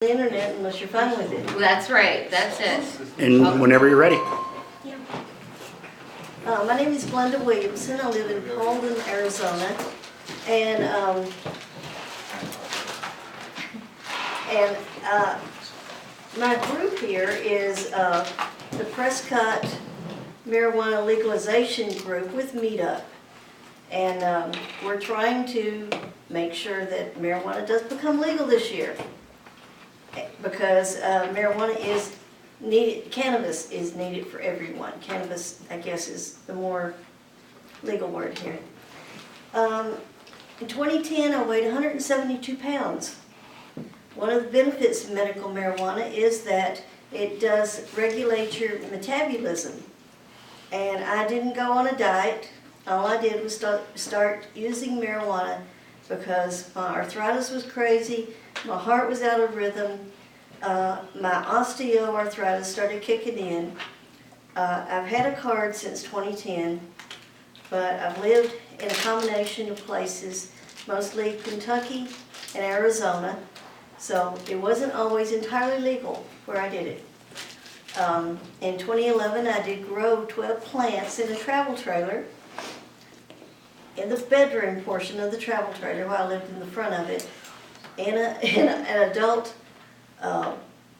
the internet unless you're fine with it. That's right, that's it. And whenever you're ready. My name is Glenda Williamson. I live in Holden, Arizona. And my group here is the Prescott Marijuana Legalization Group with Meetup. And we're trying to make sure that marijuana does become legal this year. Because marijuana is needed, cannabis is needed for everyone. Cannabis, I guess, is the more legal word here. In 2010, I weighed 172 pounds. One of the benefits of medical marijuana is that it does regulate your metabolism. And I didn't go on a diet. All I did was start using marijuana because my arthritis was crazy, my heart was out of rhythm, my osteoarthritis started kicking in. I've had a card since 2010, but I've lived in a combination of places, mostly Kentucky and Arizona, so it wasn't always entirely legal where I did it. In 2011, I did grow 12 plants in a travel trailer, in the bedroom portion of the travel trailer while I lived in the front of it, in an adult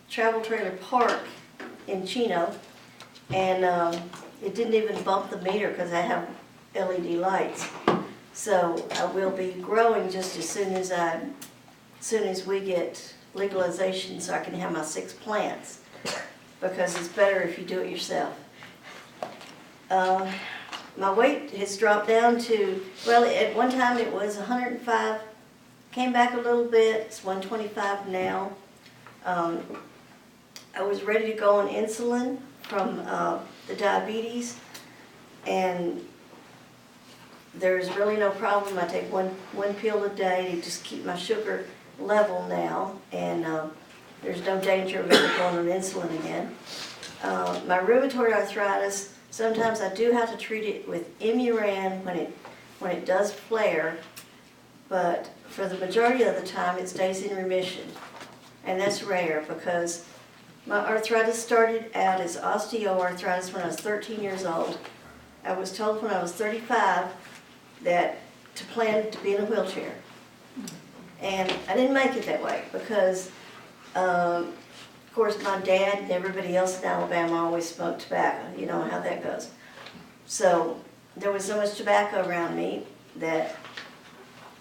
travel trailer park in Chino, and it didn't even bump the meter because I have LED lights. So I will be growing just as soon as we get legalization, so I can have my 6 plants, because it's better if you do it yourself. My weight has dropped down to, well, at one time it was 105, came back a little bit, it's 125 now. I was ready to go on insulin from the diabetes, and there's really no problem. I take one pill a day to just keep my sugar level now, and there's no danger of ever going on insulin again. My rheumatoid arthritis, sometimes I do have to treat it with Imuran when it does flare, but for the majority of the time it stays in remission. And that's rare because my arthritis started out as osteoarthritis when I was 13 years old. I was told when I was 35 that to plan to be in a wheelchair. And I didn't make it that way because, of course, my dad and everybody else in Alabama always smoked tobacco. You know how that goes. So there was so much tobacco around me that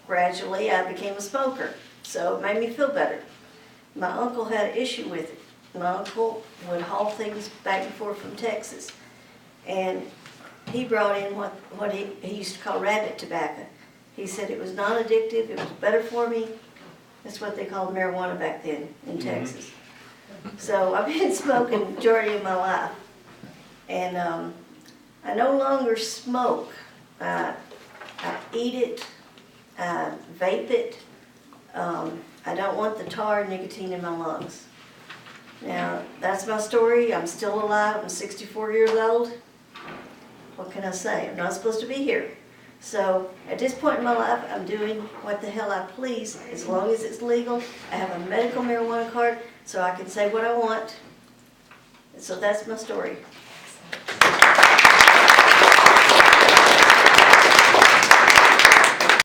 gradually I became a smoker. So it made me feel better. My uncle had an issue with it. My uncle would haul things back and forth from Texas. And he brought in what he used to call rabbit tobacco. He said it was non-addictive, it was better for me. That's what they called marijuana back then in Texas. So I've been smoking the majority of my life. And I no longer smoke. I eat it, I vape it. I don't want the tar and nicotine in my lungs. Now, that's my story. I'm still alive. I'm 64 years old. What can I say? I'm not supposed to be here. So, at this point in my life, I'm doing what the hell I please, as long as it's legal. I have a medical marijuana card, so I can say what I want. So that's my story.